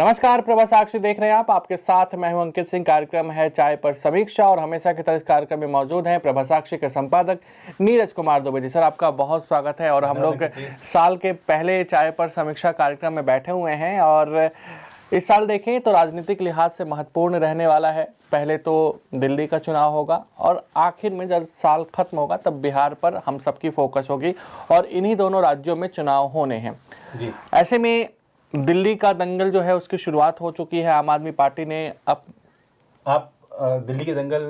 नमस्कार, प्रभा साक्षी देख रहे हैं आप। आपके साथ मैं हूं अंकित सिंह। कार्यक्रम है चाय पर समीक्षा और हमेशा की तरह इस कार्यक्रम में मौजूद हैं प्रभा साक्षी के संपादक नीरज कुमार दुबे। सर, आपका बहुत स्वागत है। और हम लोग साल के पहले चाय पर समीक्षा कार्यक्रम में बैठे हुए हैं और इस साल देखें तो राजनीतिक लिहाज से महत्वपूर्ण रहने वाला है। पहले तो दिल्ली का चुनाव होगा और आखिर में जब साल खत्म होगा तब बिहार पर हम सबकी फोकस होगी और इन्हीं दोनों राज्यों में चुनाव होने हैं जी। ऐसे में दिल्ली का दंगल जो है उसकी शुरुआत हो चुकी है। आम आदमी पार्टी ने आप दिल्ली के दंगल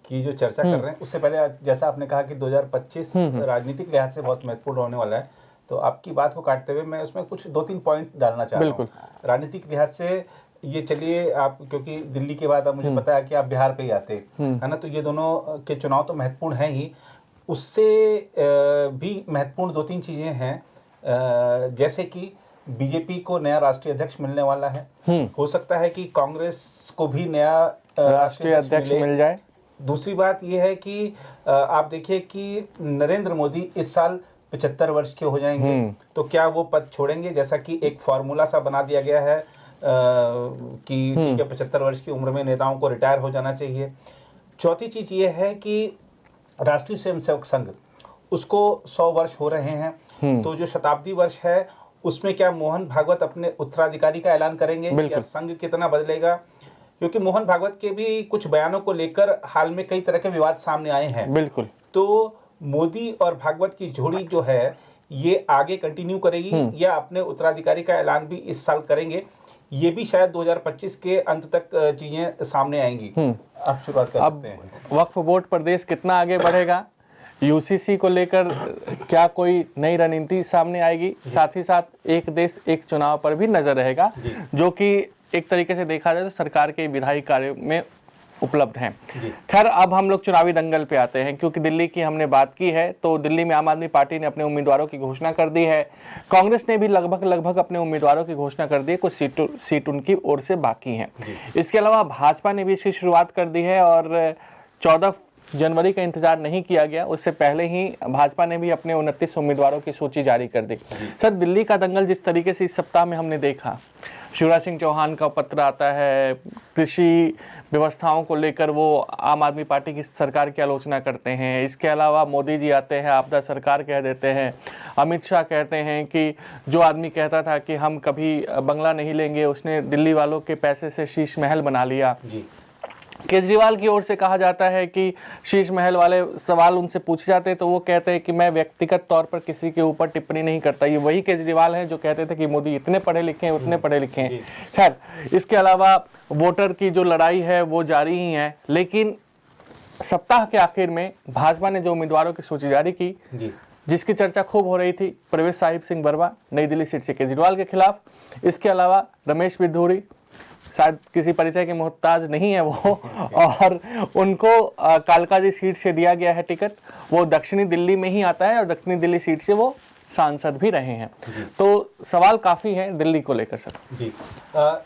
की जो चर्चा कर रहे हैं उससे पहले जैसा आपने कहा कि 2025 राजनीतिक लिहाज से बहुत महत्वपूर्ण होने वाला है, तो आपकी बात को काटते हुए मैं उसमें कुछ 2-3 पॉइंट डालना चाह रहा हूँ राजनीतिक लिहाज से। ये चलिए आप, क्योंकि दिल्ली के बाद अब मुझे पता है कि आप बिहार पे ही आते है ना, तो ये दोनों के चुनाव तो महत्वपूर्ण हैं ही, उससे भी महत्वपूर्ण 2-3 चीजें हैं। जैसे कि बीजेपी को नया राष्ट्रीय अध्यक्ष मिलने वाला है। हो सकता है कि कांग्रेस को भी नया राष्ट्रीय अध्यक्ष मिल जाए। दूसरी बात यह है कि आप देखिए कि नरेंद्र मोदी इस साल 75 वर्ष के हो जाएंगे, तो क्या वो पद छोड़ेंगे? जैसा कि एक फॉर्मूला सा बना दिया गया है कि ठीक है, 75 वर्ष की उम्र में नेताओं को रिटायर हो जाना चाहिए। चौथी चीज ये है कि राष्ट्रीय स्वयंसेवक संघ, उसको 100 वर्ष हो रहे हैं, तो जो शताब्दी वर्ष है उसमें क्या मोहन भागवत अपने उत्तराधिकारी का ऐलान करेंगे या संघ कितना बदलेगा? क्योंकि मोहन भागवत के भी कुछ बयानों को लेकर हाल में कई तरह के विवाद सामने आए हैं। बिल्कुल। तो मोदी और भागवत की जोड़ी जो है ये आगे कंटिन्यू करेगी या अपने उत्तराधिकारी का ऐलान भी इस साल करेंगे? ये भी शायद 2025 के अंत तक चीजें सामने आएंगी। आप शुरुआत कर सकते हैं। वक्फ बोर्ड प्रदेश कितना आगे बढ़ेगा, यूसीसी को लेकर क्या कोई नई रणनीति सामने आएगी, साथ ही साथ एक देश एक चुनाव पर भी नजर रहेगा, जो कि एक तरीके से देखा जाए तो सरकार के विधायी कार्य में उपलब्ध हैं। खैर, अब हम लोग चुनावी दंगल पे आते हैं, क्योंकि दिल्ली की हमने बात की है तो दिल्ली में आम आदमी पार्टी ने अपने उम्मीदवारों की घोषणा कर दी है। कांग्रेस ने भी लगभग अपने उम्मीदवारों की घोषणा कर दी है। कुछ सीट उनकी ओर से बाकी हैं। इसके अलावा भाजपा ने भी इसकी शुरुआत कर दी है और 14 जनवरी का इंतजार नहीं किया गया, उससे पहले ही भाजपा ने भी अपने 29 उम्मीदवारों की सूची जारी कर दी। सर, दिल्ली का दंगल जिस तरीके से इस सप्ताह में हमने देखा, शिवराज सिंह चौहान का पत्र आता है, कृषि व्यवस्थाओं को लेकर वो आम आदमी पार्टी की सरकार की आलोचना करते हैं। इसके अलावा मोदी जी आते हैं, आपदा सरकार कह देते हैं। अमित शाह कहते हैं कि जो आदमी कहता था कि हम कभी बंगला नहीं लेंगे, उसने दिल्ली वालों के पैसे से शीश महल बना लिया। केजरीवाल की ओर से कहा जाता है कि शीश महल वाले सवाल उनसे पूछे जाते हैं तो वो कहते हैं कि मैं व्यक्तिगत तौर पर किसी के ऊपर टिप्पणी नहीं करता। ये वही केजरीवाल हैं जो कहते थे कि मोदी इतने पढ़े लिखे हैं, उतने पढ़े लिखे हैं। खैर, इसके अलावा वोटर की जो लड़ाई है वो जारी ही है, लेकिन सप्ताह के आखिर में भाजपा ने जो उम्मीदवारों की सूची जारी की, जिसकी चर्चा खूब हो रही थी, प्रवेश साहिब सिंह बरवा नई दिल्ली सीट से केजरीवाल के खिलाफ। इसके अलावा रमेश बिधूरी, शायद किसी परिचय के मोहताज नहीं है वो, और उनको कालकाजी सीट से दिया गया है टिकट। वो दक्षिणी दिल्ली में ही आता है और दक्षिणी दिल्ली सीट से वो सांसद भी रहे हैं। तो सवाल काफी है दिल्ली को लेकर। सर जी,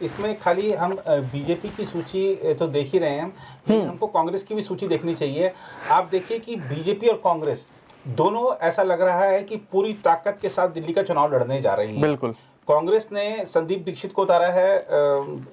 इसमें खाली हम बीजेपी की सूची तो देख ही रहे हैं, हमको कांग्रेस की भी सूची देखनी चाहिए। आप देखिए कि बीजेपी और कांग्रेस दोनों ऐसा लग रहा है कि पूरी ताकत के साथ दिल्ली का चुनाव लड़ने जा रही है। बिल्कुल। कांग्रेस ने संदीप दीक्षित को उतारा है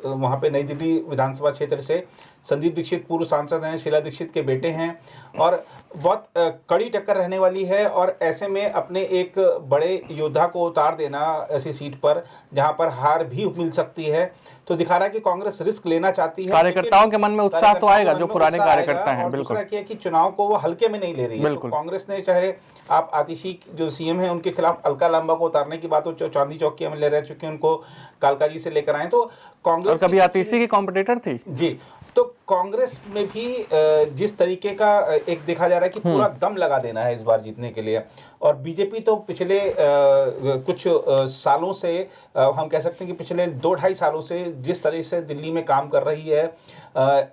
वहां पे नई दिल्ली विधानसभा क्षेत्र से। संदीप दीक्षित पूर्व सांसद हैं, शीला दीक्षित के बेटे हैं और बहुत कड़ी टक्कर रहने वाली है। और ऐसे में अपने एक बड़े योद्धा को उतार देना ऐसी सीट पर जहां पर हार भी मिल सकती है, तो दिखा रहा है कि कांग्रेस रिस्क लेना चाहती है। कार्यकर्ताओं के मन में उत्साह तो आएगा जो पुराने कार्यकर्ता हैं। बिल्कुल। दूसरा क्या है कि चुनाव को वो हल्के में नहीं ले रही है। तो कांग्रेस ने, चाहे आप आतिशी जो सीएम है उनके खिलाफ अलका लांबा को उतारने की बात हो, चांदी चौक की एमएलए रह चुके हैं, उनको कालकाजी से लेकर आए, तो कांग्रेस कभी आतिशी की कॉम्पिटिटर थी जी। तो कांग्रेस में भी जिस तरीके का एक देखा जा रहा है कि पूरा दम लगा देना है इस बार जीतने के लिए। और बीजेपी तो पिछले कुछ सालों से, हम कह सकते हैं कि पिछले 2-2.5 सालों से जिस तरह से दिल्ली में काम कर रही है,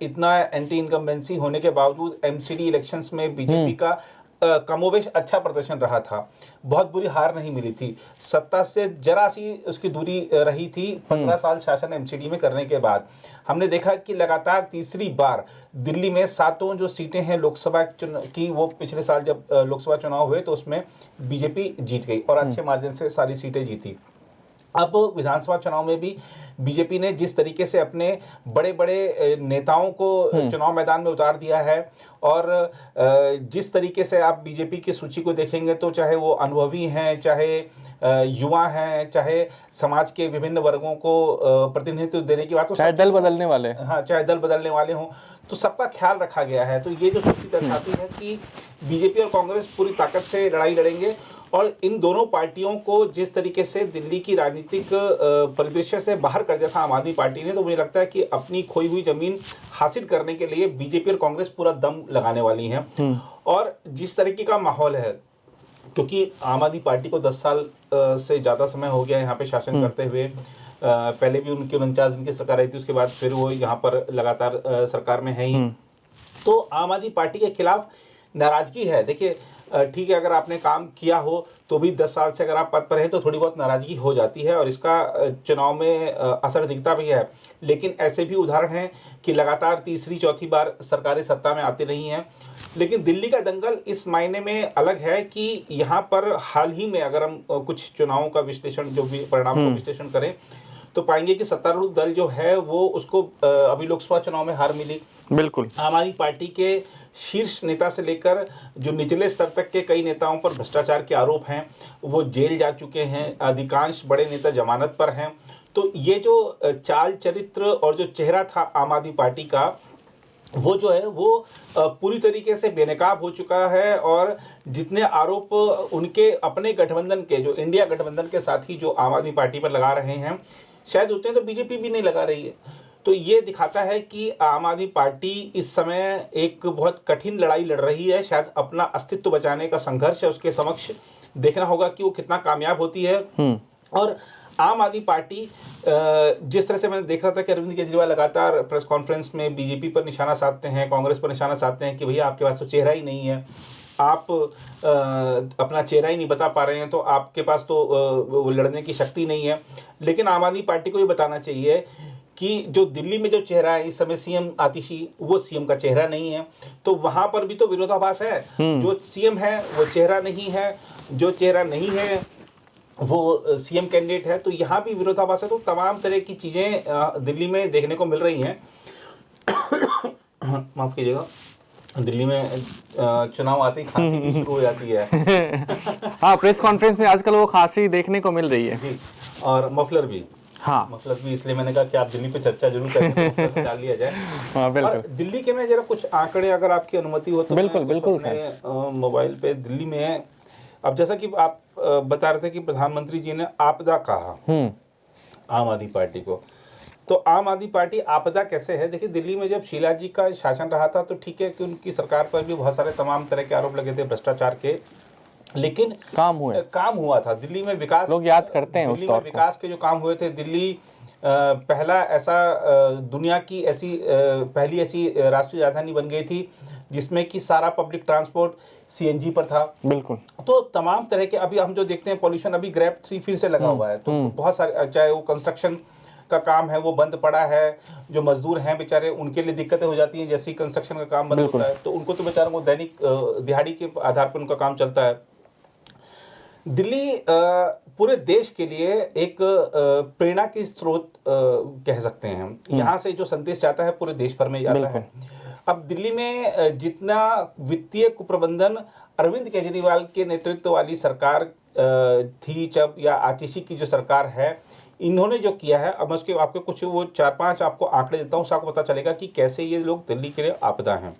इतना एंटी इनकम्बेंसी होने के बावजूद एमसीडी इलेक्शंस में बीजेपी का कमोबेश अच्छा प्रदर्शन रहा था। बहुत बुरी हार नहीं मिली थी, सत्ता से जरा सी उसकी दूरी रही थी 15 साल शासन एमसीडी में करने के बाद। हमने देखा कि लगातार तीसरी बार दिल्ली में 7 जो सीटें हैं लोकसभा की, वो पिछले साल जब लोकसभा चुनाव हुए तो उसमें बीजेपी जीत गई और अच्छे मार्जिन से सारी सीटें जीती। अब विधानसभा चुनाव में भी बीजेपी ने जिस तरीके से अपने बड़े बड़े नेताओं को चुनाव मैदान में उतार दिया है, और जिस तरीके से आप बीजेपी की सूची को देखेंगे तो चाहे वो अनुभवी हैं, चाहे युवा हैं, चाहे समाज के विभिन्न वर्गों को प्रतिनिधित्व देने की बात हो, चाहे दल बदलने वाले, हाँ चाहे दल बदलने वाले हों, तो सबका ख्याल रखा गया है। तो ये जो सूची दर्शाती है कि बीजेपी और कांग्रेस पूरी ताकत से लड़ाई लड़ेंगे, और इन दोनों पार्टियों को जिस तरीके से दिल्ली की राजनीतिक परिदृश्य से बाहर कर दिया था आम आदमी पार्टी ने, तो मुझे लगता है कि अपनी खोई हुई जमीन हासिल करने के लिए बीजेपी और कांग्रेस पूरा दम लगाने वाली हैं। और जिस तरीके का माहौल है, क्योंकि आम आदमी पार्टी को 10 साल से ज़्यादा समय हो गया यहाँ पे शासन करते हुए, पहले भी उनकी 49 दिन की सरकार आई थी, उसके बाद फिर वो यहाँ पर लगातार सरकार में है ही, तो आम आदमी पार्टी के खिलाफ नाराजगी है। देखिए ठीक है, अगर आपने काम किया हो तो भी 10 साल से अगर आप पद पर हैं तो थोड़ी बहुत नाराजगी हो जाती है, और इसका चुनाव में असर दिखता भी है। लेकिन ऐसे भी उदाहरण हैं कि लगातार तीसरी चौथी बार सरकारें सत्ता में आती रही हैं। लेकिन दिल्ली का दंगल इस मायने में अलग है कि यहाँ पर हाल ही में अगर हम कुछ चुनावों का विश्लेषण, जो भी परिणाम का विश्लेषण करें, तो पाएंगे कि सत्तारूढ़ दल जो है वो उसको अभी लोकसभा चुनाव में हार मिली। बिल्कुल। आम आदमी पार्टी के शीर्ष नेता से लेकर जो निचले स्तर तक के कई नेताओं पर भ्रष्टाचार के आरोप हैं, वो जेल जा चुके हैं, अधिकांश बड़े नेता जमानत पर हैं। तो ये जो चाल चरित्र और जो चेहरा था आम आदमी पार्टी का, वो जो है वो पूरी तरीके से बेनकाब हो चुका है। और जितने आरोप उनके अपने गठबंधन के, जो इंडिया गठबंधन के साथी जो आम आदमी पार्टी पर लगा रहे हैं, शायद उतने तो बीजेपी भी नहीं लगा रही है। तो ये दिखाता है कि आम आदमी पार्टी इस समय एक बहुत कठिन लड़ाई लड़ रही है। शायद अपना अस्तित्व बचाने का संघर्ष है, उसके समक्ष देखना होगा कि वो कितना कामयाब होती है। और आम आदमी पार्टी जिस तरह से मैंने देख रहा था कि अरविंद केजरीवाल लगातार प्रेस कॉन्फ्रेंस में बीजेपी पर निशाना साधते हैं, कांग्रेस पर निशाना साधते हैं कि भैया आपके पास तो चेहरा ही नहीं है, आप अपना चेहरा ही नहीं बता पा रहे हैं, तो आपके पास तो लड़ने की शक्ति नहीं है। लेकिन आम आदमी पार्टी को ये बताना चाहिए कि जो दिल्ली में जो चेहरा है इस समय सीएम आतिशी, वो सीएम का चेहरा नहीं है। तो वहां पर भी तो विरोधाभास है। जो सीएम है वो चेहरा नहीं है, जो चेहरा नहीं है वो सीएम कैंडिडेट है। तो यहाँ भी विरोधाभास है। तो तमाम तरह की चीजें दिल्ली में देखने को मिल रही हैं। माफ कीजिएगा, दिल्ली में चुनाव आते ही खांसी भी शुरू हो जाती है। हाँ, प्रेस कॉन्फ्रेंस में आजकल वो खांसी देखने को मिल रही है जी, और मफलर भी। हाँ, मतलब भी इसलिए मैंने कहा कि आप दिल्ली पे चर्चा जरूर करें, तो डाल लिया जाए। हाँ, बिल्कुल। और दिल्ली के में जरा कुछ आंकड़े, अगर आपकी अनुमति हो तो बिल्कुल, मैं बिल्कुल अपने मोबाइल पे दिल्ली में, अब जैसा कि आप बता रहे थे कि प्रधानमंत्री जी ने आपदा कहा आम आदमी पार्टी को, तो आम आदमी पार्टी आपदा कैसे है? देखिए, दिल्ली में जब शीला जी का शासन रहा था तो ठीक है कि उनकी सरकार पर भी बहुत सारे तमाम तरह के आरोप लगे थे भ्रष्टाचार के, लेकिन काम हुआ था दिल्ली में। विकास लोग याद करते हैं दिल्ली में विकास के जो काम हुए थे। दिल्ली पहला ऐसा दुनिया की ऐसी पहली ऐसी राष्ट्रीय राजधानी बन गई थी जिसमें कि सारा पब्लिक ट्रांसपोर्ट सीएनजी पर था। बिल्कुल। तो तमाम तरह के, अभी हम जो देखते हैं पॉल्यूशन, अभी ग्रैब 3 फिर से लगा हुआ है। तो बहुत सारे, चाहे वो कंस्ट्रक्शन का काम है वो बंद पड़ा है, जो मजदूर हैं बेचारे उनके लिए दिक्कतें हो जाती हैं। जैसे ही कंस्ट्रक्शन का काम बंद होता है तो उनको तो बेचारों को दैनिक दिहाड़ी के आधार पर उनका काम चलता है। दिल्ली पूरे देश के लिए एक प्रेरणा की स्रोत कह सकते हैं। यहाँ से जो संदेश जाता है पूरे देश भर में जाता है। अब दिल्ली में जितना वित्तीय कुप्रबंधन अरविंद केजरीवाल के नेतृत्व वाली सरकार थी जब, या आतिशी की जो सरकार है, इन्होंने जो किया है, अब मैं उसके आपको कुछ वो 4-5 आपको आंकड़े देता हूँ, उससे आपको पता चलेगा कि कैसे ये लोग दिल्ली के लिए आपदा हैं।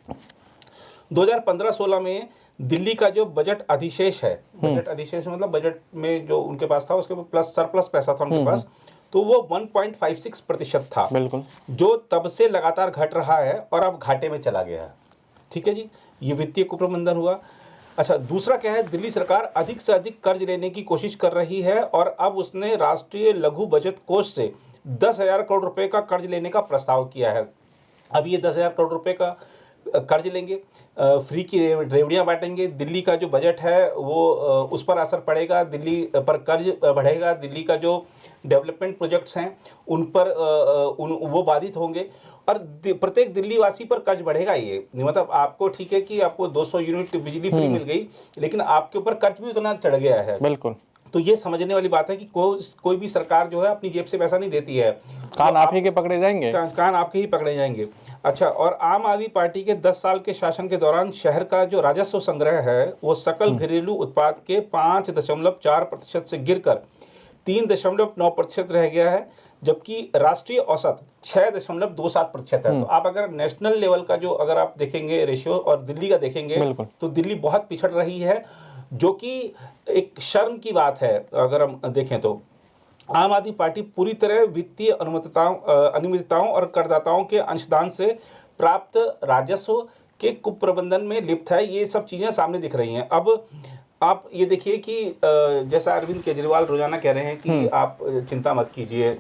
2015-16 में दिल्ली का जो बजट अधिशेष है, बजट अधिशेष मतलब बजट में जो उनके पास था उसके प्लस सरप्लस पैसा था उनके पास, तो वो 1.56% था। बिल्कुल। जो तब से लगातार घट रहा है और अब घाटे में चला गया है। ठीक है जी, ये वित्तीय कुप्रबंधन हुआ। अच्छा, दूसरा क्या है, दिल्ली सरकार अधिक से अधिक कर्ज लेने की कोशिश कर रही है और अब उसने राष्ट्रीय लघु बचत कोष से 10,000 करोड़ रुपए का कर्ज लेने का प्रस्ताव किया है। अब ये 10,000 करोड़ रुपए का कर्ज लेंगे, फ्री की रेवड़ियाँ बांटेंगे। दिल्ली का जो बजट है वो उस पर असर पड़ेगा, दिल्ली पर कर्ज बढ़ेगा, दिल्ली का जो डेवलपमेंट प्रोजेक्ट्स हैं उन पर वो बाधित होंगे और प्रत्येक दिल्ली वासी पर कर्ज बढ़ेगा। ये मतलब आपको ठीक है कि आपको 200 यूनिट बिजली फ्री मिल गई, लेकिन आपके ऊपर कर्ज भी उतना चढ़ गया है। बिल्कुल। तो ये समझने वाली बात है कि कोई भी सरकार जो है अपनी जेब से पैसा नहीं देती है, कान आप ही के पकड़े जाएंगे। कान आपके ही पकड़े जाएंगे। अच्छा, और आम आदमी पार्टी के 10 साल के शासन के दौरान शहर का जो राजस्व संग्रह है वो सकल घरेलू उत्पाद के 5.4% से गिरकर 3.9% रह गया है, जबकि राष्ट्रीय औसत 6.27% है। तो आप अगर नेशनल लेवल का जो अगर आप देखेंगे रेशियो और दिल्ली का देखेंगे तो दिल्ली बहुत पिछड़ रही है, जो कि एक शर्म की बात है। अगर हम देखें तो आम आदमी पार्टी पूरी तरह वित्तीय अनियमितताओं और करदाताओं के अंशदान से प्राप्त राजस्व के कुप्रबंधन में लिप्त है। ये सब चीज़ें सामने दिख रही हैं। अब आप ये देखिए कि जैसा अरविंद केजरीवाल रोजाना कह रहे हैं कि आप चिंता मत कीजिए,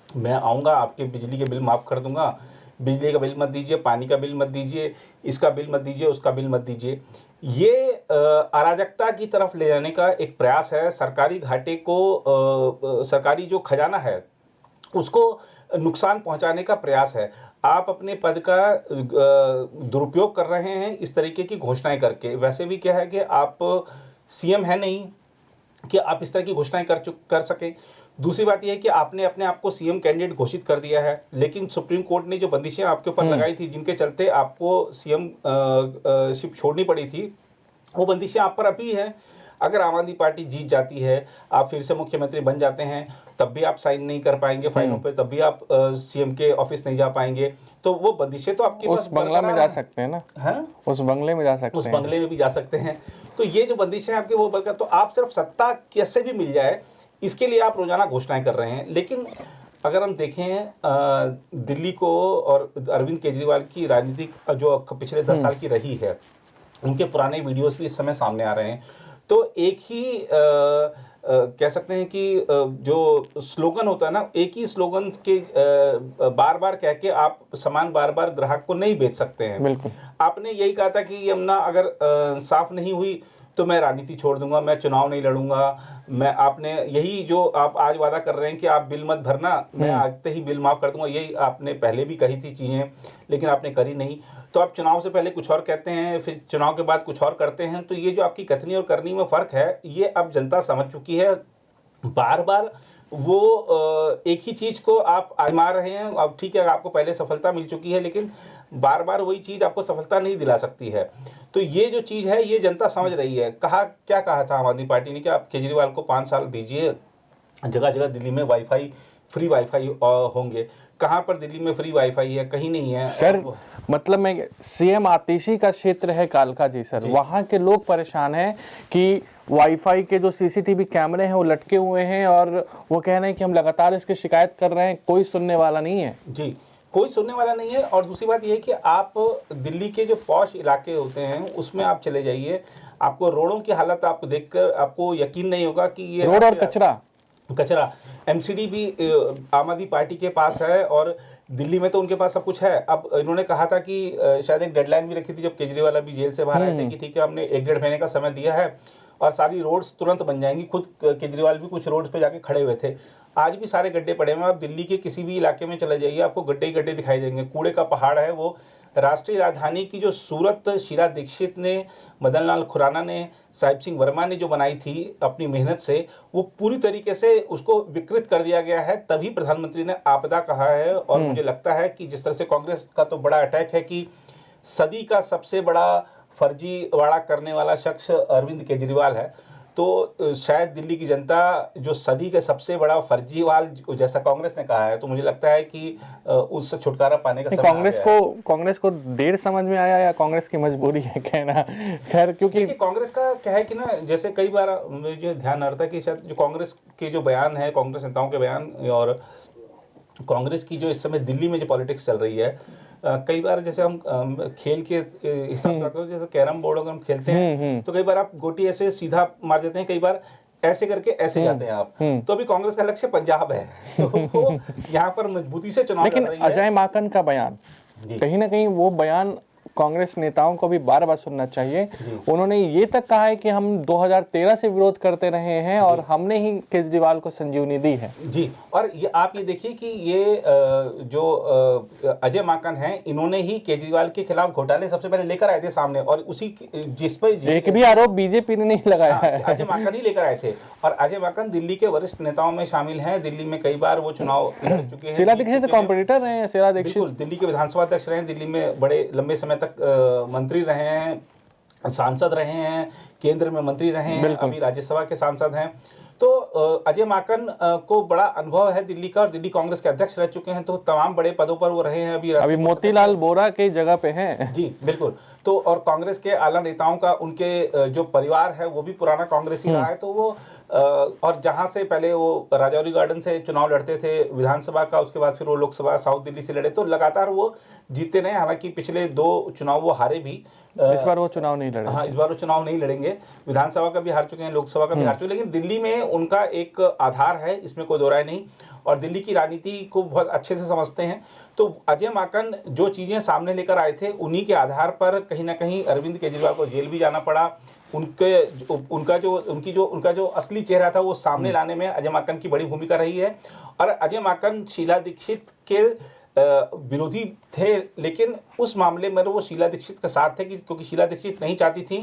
मैं आऊँगा, आपके बिजली के बिल माफ़ कर दूंगा, बिजली का बिल मत दीजिए, पानी का बिल मत दीजिए, इसका बिल मत दीजिए, उसका बिल मत दीजिए। ये अराजकता की तरफ ले जाने का एक प्रयास है। सरकारी घाटे को, सरकारी जो खजाना है उसको नुकसान पहुंचाने का प्रयास है। आप अपने पद का दुरुपयोग कर रहे हैं इस तरीके की घोषणाएं करके। वैसे भी क्या है कि आप सीएम है नहीं कि आप इस तरह की घोषणाएं कर सकें। दूसरी बात यह है कि आपने अपने आप को सीएम कैंडिडेट घोषित कर दिया है, लेकिन सुप्रीम कोर्ट ने जो बंदिशें आपके ऊपर लगाई थी, जिनके चलते आपको सीएम शिप छोड़नी पड़ी थी, वो बंदिशें आप पर अभी हैं। अगर आम आदमी पार्टी जीत जाती है, आप फिर से मुख्यमंत्री बन जाते हैं, तब भी आप साइन नहीं कर पाएंगे फाइलों पे, तब भी आप सीएम के ऑफिस नहीं जा पाएंगे। तो वो बंदिशें तो आपके उस बंगला में जा सकते हैं ना, है उस बंगले में जा सकते हैं, उस बंगले में भी जा सकते हैं। तो ये जो बंदिशें आपके वो बरकरार, तो आप सिर्फ सत्ता कैसे भी मिल जाए इसके लिए आप रोजाना घोषणाएं कर रहे हैं। लेकिन अगर हम देखें दिल्ली को और अरविंद केजरीवाल की राजनीतिक जो पिछले 10 साल की रही है, उनके पुराने वीडियोस भी इस समय सामने आ रहे हैं। तो एक ही कह सकते हैं कि जो स्लोगन होता है ना, एक ही स्लोगन के बार बार कह के आप सामान बार बार ग्राहक को नहीं बेच सकते हैं। बिल्कुल। आपने यही कहा था कि यमुना अगर साफ नहीं हुई तो मैं राजनीति छोड़ दूंगा, मैं चुनाव नहीं लड़ूंगा। मैं आपने यही जो आप आज वादा कर रहे हैं कि आप बिल मत भरना, मैं आते ही बिल माफ कर दूंगा, यही आपने पहले भी कही थी चीज़ें, लेकिन आपने करी नहीं। तो आप चुनाव से पहले कुछ और कहते हैं, फिर चुनाव के बाद कुछ और करते हैं। तो ये जो आपकी कथनी और करनी में फ़र्क है, ये अब जनता समझ चुकी है। बार बार वो एक ही चीज़ को आप आजमा रहे हैं। अब ठीक है, आपको पहले सफलता मिल चुकी है, लेकिन बार बार वही चीज़ आपको सफलता नहीं दिला सकती है। तो ये जो चीज़ है ये जनता समझ रही है। क्या कहा था आम आदमी पार्टी ने कि आप केजरीवाल को 5 साल दीजिए, जगह जगह दिल्ली में फ्री वाईफाई होंगे। कहाँ पर दिल्ली में फ्री वाईफाई है? कहीं नहीं है सर। मतलब मैं सीएम आतिशी का क्षेत्र है कालका जी सर, वहाँ के लोग परेशान हैं कि वाईफाई के जो सीसीटीवी कैमरे हैं वो लटके हुए हैं और वो कह रहे हैं कि हम लगातार इसकी शिकायत कर रहे हैं, कोई सुनने वाला नहीं है। जी, कोई सुनने वाला नहीं है। और दूसरी बात यह है कि आप दिल्ली के जो पॉश इलाके होते हैं उसमें आप चले जाइए, आपको रोडों की हालत आपको देखकर आपको यकीन नहीं होगा कि ये रोड और कचरा एमसीडी भी आम आदमी पार्टी के पास है और दिल्ली में तो उनके पास सब कुछ है। अब इन्होंने कहा था कि शायद एक डेडलाइन भी रखी थी जब केजरीवाल अभी जेल से बाहर आए थे कि ठीक है, हमने 1-1.5 महीने का समय दिया है और सारी रोड्स तुरंत बन जाएंगी। खुद केजरीवाल भी कुछ रोड्स पे जाके खड़े हुए थे। आज भी सारे गड्ढे पड़े हुए हैं। आप दिल्ली के किसी भी इलाके में चले जाइए, आपको गड्ढे ही गड्ढे दिखाई देंगे, कूड़े का पहाड़ है वो। राष्ट्रीय राजधानी की जो सूरत शीला दीक्षित ने, मदन लाल खुराना ने, साहिब सिंह वर्मा ने जो बनाई थी अपनी मेहनत से, वो पूरी तरीके से उसको विकृत कर दिया गया है। तभी प्रधानमंत्री ने आपदा कहा है। और मुझे लगता है कि जिस तरह से कांग्रेस का तो बड़ा अटैक है कि सदी का सबसे बड़ा फर्जीवाड़ा करने वाला शख्स अरविंद केजरीवाल है, तो शायद दिल्ली की जनता जो सदी का सबसे बड़ा फर्जीवाल जैसा कांग्रेस ने कहा है, तो मुझे लगता है कि उससे छुटकारा पाने का समय कांग्रेस को देर समझ में आया या कांग्रेस की मजबूरी है कहना। खैर, क्योंकि कांग्रेस का क्या है कि ना, जैसे कई बार मुझे ध्यान आता है कि शायद जो कांग्रेस के जो बयान है, कांग्रेस नेताओं के बयान और कांग्रेस की जो इस समय दिल्ली में जो पॉलिटिक्स चल रही है, कई बार जैसे हम खेल के हिसाब से बात करें, जैसे कैरम बोर्ड अगर हम खेलते हैं तो कई बार आप गोटी ऐसे सीधा मार देते हैं, कई बार ऐसे करके ऐसे जाते हैं आप। तो अभी कांग्रेस का लक्ष्य पंजाब है, तो वो यहाँ पर मजबूती से चुनाव लड़ रही है। अजय माकन का बयान कहीं ना कहीं वो बयान कांग्रेस नेताओं को भी बार बार सुनना चाहिए। उन्होंने ये तक कहा है कि हम 2013 से विरोध करते रहे हैं और हमने ही केजरीवाल को संजीवनी दी है। जी, और ये आप ये देखिए कि ये जो अजय माकन हैं, इन्होंने ही केजरीवाल के खिलाफ घोटाले सबसे पहले लेकर आए थे सामने, और उसी जिस पर एक भी आरोप बीजेपी ने नहीं लगाया है। अजय माकन ही लेकर आए थे। और अजय माकन दिल्ली के वरिष्ठ नेताओं में शामिल हैं। दिल्ली में कई बार वो चुनाव लड़ चुके हैं। शीला दीक्षित कॉम्पिटिटर रहे हैं। शीला दीक्षित बिल्कुल, दिल्ली के विधानसभा अध्यक्ष रहे हैं, दिल्ली में बड़े लंबे समय तक मंत्री रहे हैं, सांसद रहे हैं, केंद्र में मंत्री रहे हैं, अभी राज्यसभा के सांसद हैं। तो अजय माकन को बड़ा अनुभव है दिल्ली का, और दिल्ली कांग्रेस के अध्यक्ष रह चुके हैं, तो तमाम बड़े पदों पर वो रहे हैं। अभी मोतीलाल वोरा के जगह पे हैं। जी बिल्कुल। तो और कांग्रेस के आला नेताओं का, उनके जो परिवार है वो भी पुराना कांग्रेसी रहा है। तो वो और जहां से पहले वो राजौरी गार्डन से चुनाव लड़ते थे विधानसभा का, उसके बाद फिर वो लोकसभा साउथ दिल्ली से लड़े, तो लगातार वो जीतते रहे। हालांकि पिछले 2 चुनाव वो हारे भी। इस बार वो चुनाव नहीं लड़े। हाँ, इस बार वो चुनाव नहीं लड़ेंगे। विधानसभा का भी हार चुके हैं, लोकसभा का भी हार चुके हैं, लेकिन दिल्ली में उनका एक आधार है, इसमें कोई दो राय नहीं, और दिल्ली की राजनीति को बहुत अच्छे से समझते हैं। तो अजय माकन जो चीज़ें सामने लेकर आए थे, उन्हीं के आधार पर कहीं ना कहीं अरविंद केजरीवाल को जेल भी जाना पड़ा। उनका जो असली चेहरा था वो सामने लाने में अजय माकन की बड़ी भूमिका रही है। और अजय माकन शीला दीक्षित के विरोधी थे, लेकिन उस मामले में वो शीला दीक्षित के साथ थे, क्योंकि शीला दीक्षित नहीं चाहती थी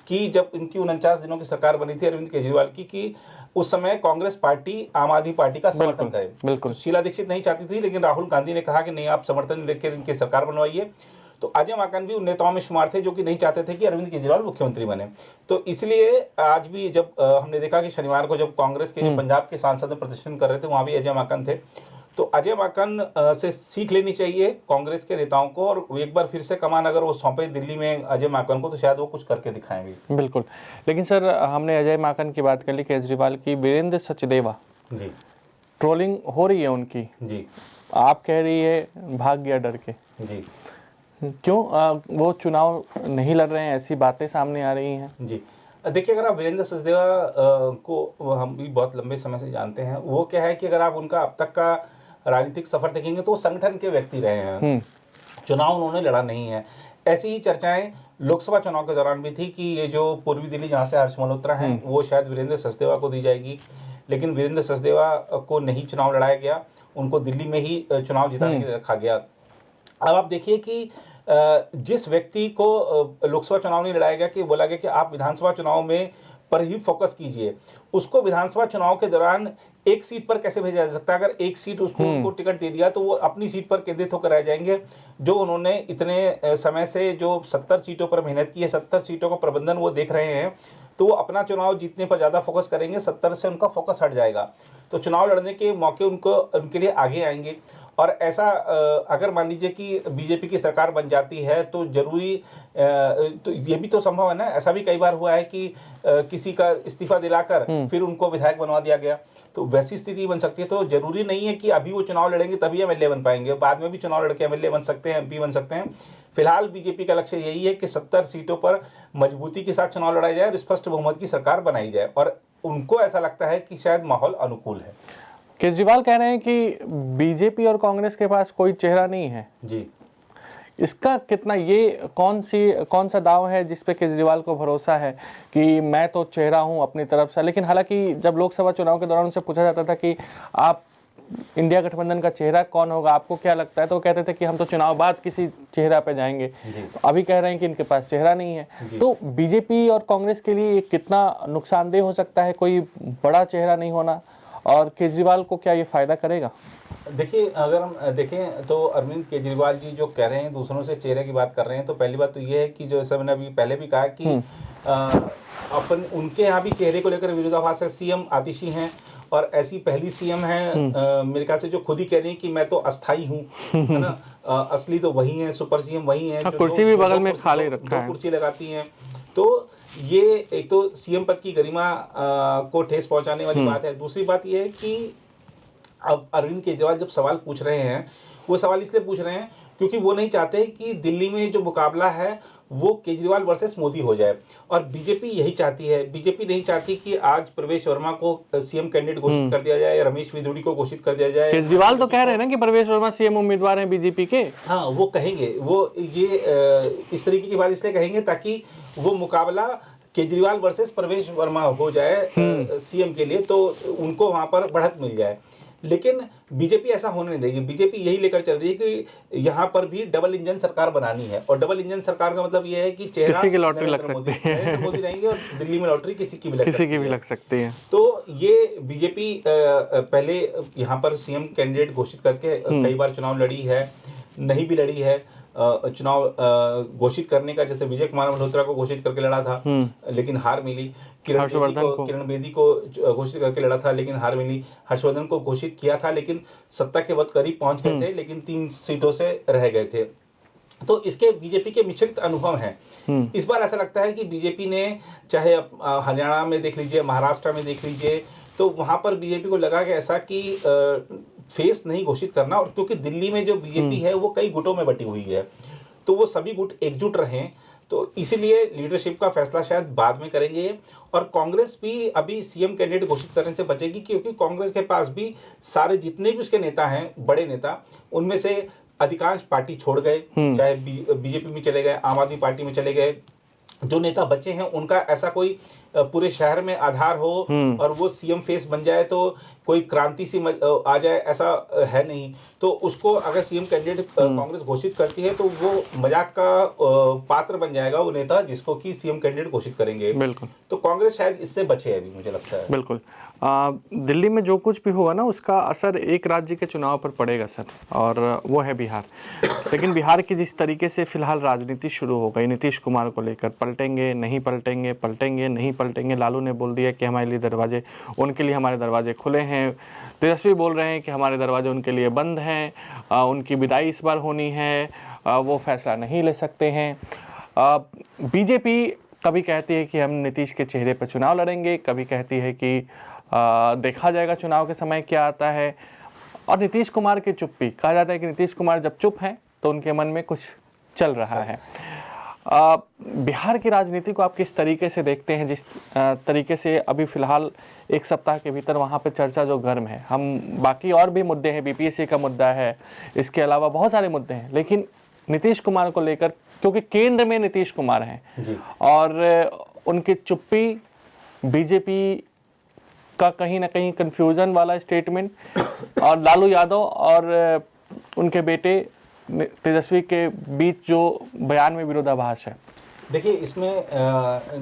कि जब इनकी 49 दिनों की सरकार बनी थी अरविंद केजरीवाल की, कि उस समय कांग्रेस पार्टी आम आदमी पार्टी का समर्थन करे। बिल्कुल, शीला दीक्षित नहीं चाहती थी, लेकिन राहुल गांधी ने कहा कि नहीं, आप समर्थन लेकर इनकी सरकार बनवाइए। तो अजय माकन भी उन नेताओं में शुमार थे जो कि नहीं चाहते थे कि अरविंद केजरीवाल मुख्यमंत्री बने। तो इसलिए आज भी जब हमने देखा कि शनिवार को जब कांग्रेस के जो पंजाब के सांसद प्रदर्शन कर रहे थे, वहां भी अजय माकन थे। तो अजय माकन से सीख लेनी चाहिए कांग्रेस के नेताओं को, और एक बार फिर से कमान अगर वो सौंपे दिल्ली में अजय माकन को, तो शायद वो कुछ करके दिखाएंगे। बिल्कुल। लेकिन सर, हमने अजय माकन की बात कर ली, केजरीवाल की। वीरेंद्र सचदेवा जी, ट्रोलिंग हो रही है उनकी। जी, आप कह रही है भाग गया डर के। जी, क्यों वो चुनाव नहीं लड़ रहे हैं, ऐसी बातें सामने आ रही हैं? जी, देखिए, अगर आप वीरेंद्र सचदेवा को हम भी बहुत लंबे समय से जानते हैं, वो क्या है कि अगर आप उनका अब तक का राजनीतिक सफर देखेंगे तो वो संगठन के व्यक्ति रहे हैं, चुनाव उन्होंने लड़ा नहीं है। ऐसी ही चर्चाएं लोकसभा चुनाव के दौरान भी थी कि ये जो पूर्वी दिल्ली जहां से हर्ष मल्होत्रा हैं, वो शायद वीरेंद्र सचदेवा को दी जाएगी, लेकिन वीरेंद्र सचदेवा को नहीं चुनाव लड़ाया गया, उनको दिल्ली में ही चुनाव जिताने के लिए रखा गया। अब आप देखिए कि जिस व्यक्ति को लोकसभा चुनाव नहीं लड़ाया गया, कि बोला गया कि आप विधानसभा चुनाव में पर ही फोकस कीजिए, उसको विधानसभा चुनाव के दौरान एक सीट पर कैसे भेजा जा सकता है? अगर एक सीट उनको टिकट दे दिया तो वो अपनी सीट पर केंद्रित होकर रह जाएंगे। जो उन्होंने इतने समय से जो 70 सीटों पर मेहनत की है, 70 सीटों का प्रबंधन वो देख रहे हैं, तो वो अपना चुनाव जीतने पर ज़्यादा फोकस करेंगे, 70 से उनका फोकस हट जाएगा। तो चुनाव लड़ने के मौके उनके लिए आगे आएंगे। और ऐसा अगर मान लीजिए कि बीजेपी की सरकार बन जाती है, तो जरूरी तो ये भी तो संभव है ना, ऐसा भी कई बार हुआ है कि किसी का इस्तीफा दिलाकर फिर उनको विधायक बनवा दिया गया, तो वैसी स्थिति बन सकती है। तो जरूरी नहीं है कि अभी वो चुनाव लड़ेंगे तभी एमएलए बन पाएंगे, बाद में भी चुनाव लड़के एमएलए बन सकते हैं, एमपी बन सकते हैं। फिलहाल बीजेपी का लक्ष्य यही है कि 70 सीटों पर मजबूती के साथ चुनाव लड़ाया जाए और स्पष्ट बहुमत की सरकार बनाई जाए, और उनको ऐसा लगता है कि शायद माहौल अनुकूल है। केजरीवाल कह रहे हैं कि बीजेपी और कांग्रेस के पास कोई चेहरा नहीं है। जी, इसका कितना, ये कौन सा दाव है जिस पे केजरीवाल को भरोसा है कि मैं तो चेहरा हूं अपनी तरफ से? लेकिन हालांकि जब लोकसभा चुनाव के दौरान उनसे पूछा जाता था कि आप इंडिया गठबंधन का चेहरा कौन होगा, आपको क्या लगता है, तो वो कहते थे कि हम तो चुनाव बाद किसी चेहरा पे जाएंगे। तो अभी कह रहे हैं कि इनके पास चेहरा नहीं है। तो बीजेपी और कांग्रेस के लिए कितना नुकसानदेह हो सकता है कोई बड़ा चेहरा नहीं होना, और केजरीवाल को क्या ये फायदा करेगा? देखिए, अगर हम देखें तो अरविंद केजरीवाल जी जो कह रहे हैं दूसरों से चेहरे की बात कर रहे हैं, तो पहली बात तो ये है कि जो ऐसा मैंने अभी पहले भी कहा कि अपन उनके यहाँ भी चेहरे को लेकर विरोधाभास है। सीएम आतिशी हैं, और ऐसी पहली सीएम है मेरे ख्याल से जो खुद ही कह रही है कि मैं तो अस्थाई हूँ, है ना, असली तो वही है, सुपर सीएम वही है, कुर्सी भी बगल में खाली रखा है, कुर्सी लगाती हैं। तो ये एक तो सीएम पद की गरिमा को ठेस पहुंचाने वाली बात है। दूसरी बात ये है कि अब अरविंद केजरीवाल जब सवाल पूछ रहे हैं, वो सवाल इसलिए पूछ रहे हैं क्योंकि वो नहीं चाहते कि दिल्ली में जो मुकाबला है वो केजरीवाल वर्सेस मोदी हो जाए, और बीजेपी यही चाहती है। बीजेपी नहीं चाहती कि आज प्रवेश वर्मा को सीएम कैंडिडेट घोषित कर दिया जाए या रमेश विधुड़ी को घोषित कर दिया जाए। केजरीवाल तो कह रहे हैं ना कि प्रवेश वर्मा सीएम उम्मीदवार हैं बीजेपी के। हाँ, वो कहेंगे, वो ये इस तरीके की बात इसलिए कहेंगे ताकि वो मुकाबला केजरीवाल वर्सेस प्रवेश वर्मा हो जाए सीएम के लिए, तो उनको वहां पर बढ़त मिल जाए। लेकिन बीजेपी ऐसा होने नहीं देगी। बीजेपी यही लेकर चल रही है कि यहाँ पर भी डबल इंजन सरकार बनानी है, और डबल इंजन सरकार का मतलब ये है कि चेहरा किसी की लॉटरी लग नरेंद्र सकती है। नरेंद्र मोदी रहेंगे और दिल्ली में लॉटरी किसी की भी लग सकती है। तो ये बीजेपी पहले यहाँ पर सीएम कैंडिडेट घोषित करके कई बार चुनाव लड़ी है, नहीं भी लड़ी है। घोषित करने का, जैसे विजय कुमार मल्होत्रा को घोषित करके लड़ा था लेकिन हार मिली, किरण बेदी को घोषित करके लड़ा था लेकिन हार मिली, हर्षवर्धन को घोषित किया था लेकिन सत्ता के बहुत करीब पहुंच गए थे लेकिन 3 सीटों से रह गए थे। तो इसके बीजेपी के मिश्रित अनुभव हैं। इस बार ऐसा लगता है कि बीजेपी ने, चाहे हरियाणा में देख लीजिए, महाराष्ट्र में देख लीजिए, तो वहां पर बीजेपी को लगा कि ऐसा कि फेस नहीं घोषित करना, और क्योंकि दिल्ली में जो बीजेपी है वो कई गुटों में बटी हुई है, तो वो सभी गुट एकजुट रहें, तो इसीलिए लीडरशिप का फैसला शायद बाद में करेंगे। और कांग्रेस भी अभी सीएम कैंडिडेट घोषित करने से बचेगी, क्योंकि कांग्रेस के पास भी सारे जितने भी उसके नेता हैं, बड़े नेता, उनमें से अधिकांश पार्टी छोड़ गए, चाहे बीजेपी में चले गए, आम आदमी पार्टी में चले गए। जो नेता बचे हैं उनका ऐसा कोई पूरे शहर में आधार हो और वो सीएम फेस बन जाए तो कोई क्रांति सी आ जाए, ऐसा है नहीं। तो उसको अगर सीएम कैंडिडेट कांग्रेस घोषित करती है तो वो मजाक का पात्र बन जाएगा वो नेता जिसको कि सीएम कैंडिडेट घोषित करेंगे। बिल्कुल। तो कांग्रेस शायद इससे बचे अभी, मुझे लगता है। बिल्कुल। दिल्ली में जो कुछ भी हुआ ना, उसका असर एक राज्य के चुनाव पर पड़ेगा सर, और वो है बिहार। लेकिन बिहार की जिस तरीके से फिलहाल राजनीति शुरू हो गई नीतीश कुमार को लेकर, पलटेंगे नहीं पलटेंगे, पलटेंगे नहीं पलटेंगे। लालू ने बोल दिया कि हमारे लिए दरवाजे, उनके लिए हमारे दरवाजे खुले हैं। तेजस्वी बोल रहे हैं कि हमारे दरवाजे उनके लिए बंद हैं, उनकी विदाई इस बार होनी है, वो फैसला नहीं ले सकते हैं। बीजेपी कभी कहती है कि हम नीतीश के चेहरे पर चुनाव लड़ेंगे, कभी कहती है कि देखा जाएगा चुनाव के समय क्या आता है। और नीतीश कुमार की चुप्पी, कहा जाता है कि नीतीश कुमार जब चुप हैं तो उनके मन में कुछ चल रहा है। बिहार की राजनीति को आप किस तरीके से देखते हैं? जिस तरीके से अभी फिलहाल एक सप्ताह के भीतर वहाँ पे चर्चा जो गर्म है, हम बाकी और भी मुद्दे हैं, बीपीएससी का मुद्दा है, इसके अलावा बहुत सारे मुद्दे हैं, लेकिन नीतीश कुमार को लेकर, क्योंकि केंद्र में नीतीश कुमार हैं और उनकी चुप्पी, बीजेपी का कहीं ना कहीं कंफ्यूजन वाला स्टेटमेंट, और लालू यादव और उनके बेटे तेजस्वी के बीच जो बयान में विरोधाभास है। देखिए, इसमें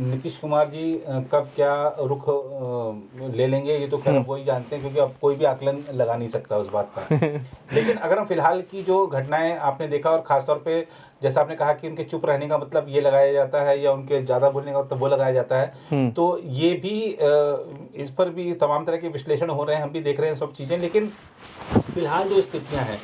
नीतीश कुमार जी कब क्या रुख ले लेंगे ये तो खैर वही जानते हैं, क्योंकि अब कोई भी आकलन लगा नहीं सकता उस बात का। लेकिन अगर हम फिलहाल की जो घटनाएं आपने देखा, और खासतौर पे जैसा आपने कहा कि उनके चुप रहने का मतलब ये लगाया जाता है या उनके ज़्यादा बोलने का मतलब वो लगाया जाता है, तो ये भी इस पर भी तमाम तरह के विश्लेषण हो रहे हैं, हम भी देख रहे हैं सब चीज़ें। लेकिन फिलहाल जो स्थितियाँ हैं,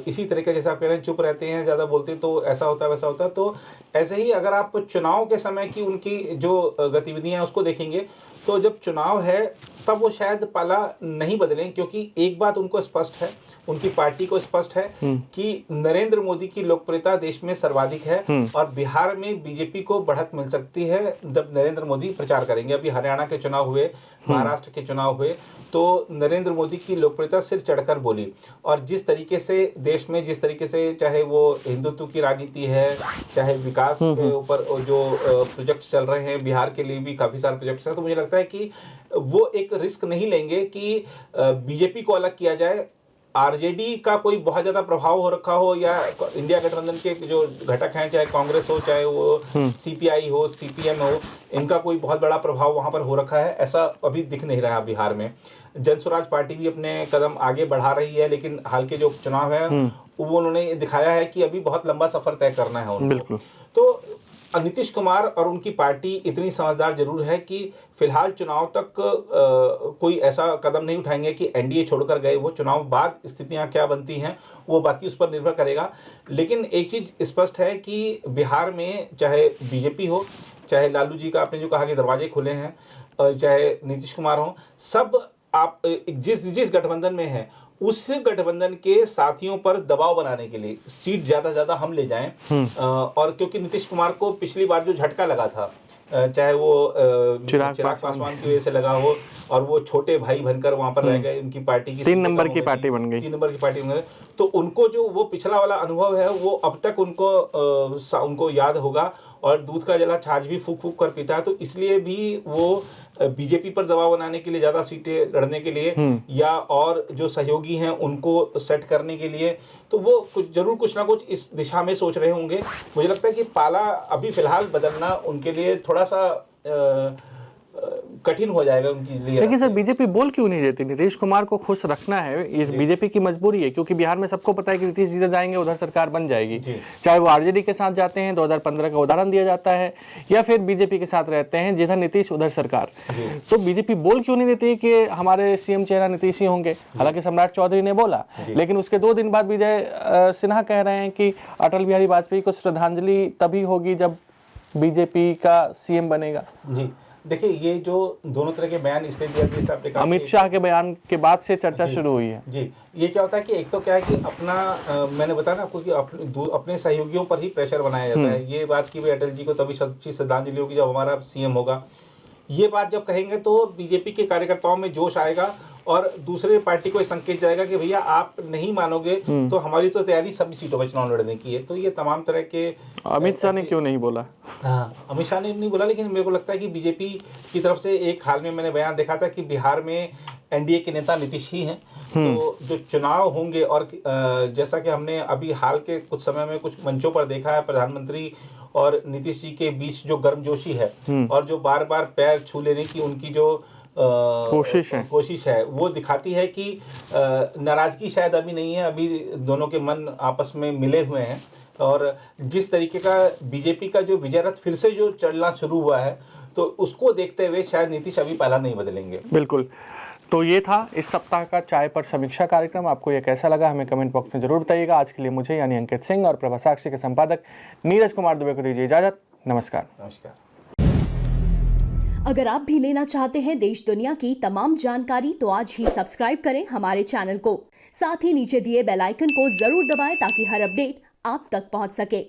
इसी तरीके जैसे आप कह रहे हैं, चुप रहते हैं, ज़्यादा बोलते हैं तो ऐसा होता है वैसा होता है, तो ऐसे ही अगर आप चुनाव के समय की उनकी जो गतिविधियां हैं उसको देखेंगे, तो जब चुनाव है तब वो शायद पाला नहीं बदलें, क्योंकि एक बात उनको स्पष्ट है, उनकी पार्टी को स्पष्ट है कि नरेंद्र मोदी की लोकप्रियता देश में सर्वाधिक है और बिहार में बीजेपी को बढ़त मिल सकती है जब नरेंद्र मोदी प्रचार करेंगे। अभी हरियाणा के चुनाव हुए, महाराष्ट्र के चुनाव हुए, तो नरेंद्र मोदी की लोकप्रियता सिर चढ़कर बोली। और जिस तरीके से देश में, जिस तरीके से चाहे वो हिंदुत्व की राजनीति है, चाहे विकास के ऊपर जो प्रोजेक्ट चल रहे हैं, बिहार के लिए भी काफी सारे प्रोजेक्ट्स हैं, तो मुझे लगता है कि वो एक रिस्क नहीं लेंगे कि बीजेपी को अलग किया जाए, आरजेडी का कोई बहुत ज्यादा प्रभाव हो रखा हो, या इंडिया गठबंधन के जो घटक हैं, चाहे कांग्रेस हो, चाहे वो सीपीआई हो, सीपीएम हो, इनका कोई बहुत बड़ा प्रभाव वहां पर हो रखा है, ऐसा अभी दिख नहीं रहा बिहार में। जन स्वराज पार्टी भी अपने कदम आगे बढ़ा रही है, लेकिन हाल के जो चुनाव है वो उन्होंने दिखाया है कि अभी बहुत लंबा सफर तय करना है उनको। तो नीतीश कुमार और उनकी पार्टी इतनी समझदार जरूर है कि फिलहाल चुनाव तक कोई ऐसा कदम नहीं उठाएंगे कि एनडीए छोड़कर गए। वो चुनाव बाद स्थितियां क्या बनती हैं वो बाकी उस पर निर्भर करेगा। लेकिन एक चीज स्पष्ट है कि बिहार में चाहे बीजेपी हो, चाहे लालू जी का आपने जो कहा कि दरवाजे खुले हैं, चाहे नीतीश कुमार हो, सब आप जिस गठबंधन में है उस गठबंधन के साथियों पर दबाव बनाने के लिए सीट ज्यादा ज्यादा हम ले जाएं, और क्योंकि नीतीश कुमार को पिछली बार जो झटका लगा था, चाहे वो चिराग पासवान की वजह से लगा हो, और वो छोटे भाई बनकर वहां पर रह गए, उनकी पार्टी की 3 नंबर की पार्टी बन गई, 3 नंबर की पार्टी बन गई, तो उनको जो वो पिछला वाला अनुभव है वो अब तक उनको याद होगा, और दूध का जला छाछ भी फूक फूक कर पीता है। तो इसलिए भी वो बीजेपी पर दबाव बनाने के लिए, ज्यादा सीटें लड़ने के लिए, या और जो सहयोगी हैं उनको सेट करने के लिए, तो वो कुछ ना कुछ इस दिशा में सोच रहे होंगे। मुझे लगता है कि पाला अभी फिलहाल बदलना उनके लिए थोड़ा सा कठिन हो जाएगा उनके लिए। लेकिन सर बीजेपी बोल क्यों नहीं देती? नीतीश कुमार को खुश रखना है, इस बीजेपी की मजबूरी है, क्योंकि बिहार में सबको पता है कि नीतीश जी जाएंगे उधर सरकार बन जाएगी, चाहे वो आरजेडी के साथ जाते हैं, 2015 का उदाहरण दिया जाता है, या फिर बीजेपी के साथ रहते हैं जिधर नीतीश उधर सरकार। तो बीजेपी बोल क्यों नहीं देती कि हमारे सीएम चेहरा नीतीश ही होंगे? हालांकि सम्राट चौधरी ने बोला, लेकिन उसके 2 दिन बाद विजय सिन्हा कह रहे हैं कि अटल बिहारी वाजपेयी को श्रद्धांजलि तभी होगी जब बीजेपी का सीएम बनेगा। जी देखिए, ये जो दोनों तरह के बयान इसलिए दिया जिस आपने कहा, अमित शाह के बयान के बाद से चर्चा शुरू हुई है। जी, ये क्या होता है कि एक तो क्या है कि अपना मैंने बताया ना आपको कि अपने सहयोगियों पर ही प्रेशर बनाया जाता है। ये बात कि भाई अटल जी को तभी सच्ची श्रद्धांजलि होगी जब हमारा सीएम होगा, ये बात जब कहेंगे तो बीजेपी के कार्यकर्ताओं में जोश आएगा, और दूसरे पार्टी को संकेत जाएगा कि भैया आप नहीं मानोगे तो हमारी तो तैयारी सभी सीटों पर चुनाव लड़ने की है। तो ये तमाम तरह के अमित शाह ने क्यों नहीं बोला? हाँ, अमित शाह ने नहीं बोला, लेकिन मेरे को लगता है कि बीजेपी की तरफ से एक हाल में मैंने बयान देखा था कि बिहार में एनडीए के नेता नीतीश ही हैं। तो जो चुनाव होंगे, और जैसा कि हमने अभी हाल के कुछ समय में कुछ मंचों पर देखा है, प्रधानमंत्री और नीतीश जी के बीच जो गर्मजोशी है, और जो बार बार पैर छू लेने की उनकी जो कोशिश है, वो दिखाती है कि नाराजगी शायद अभी नहीं है, अभी दोनों के मन आपस में मिले हुए हैं। और जिस तरीके का बीजेपी का जो विजय रथ फिर से जो चलना शुरू हुआ है, तो उसको देखते हुए शायद नीतीश अभी पहला नहीं बदलेंगे। बिल्कुल। तो ये था इस सप्ताह का चाय पर समीक्षा कार्यक्रम। आपको ये कैसा लगा हमें कमेंट बॉक्स में जरूर बताइएगा। आज के लिए मुझे यानी अंकित सिंह और प्रभा साक्षी के संपादक नीरज कुमार दुबे को दीजिए इजाजत। नमस्कार। अगर आप भी लेना चाहते हैं देश दुनिया की तमाम जानकारी, तो आज ही सब्सक्राइब करें हमारे चैनल को। साथ ही नीचे दिए बेल आइकन को जरूर दबाएं ताकि हर अपडेट आप तक पहुंच सके।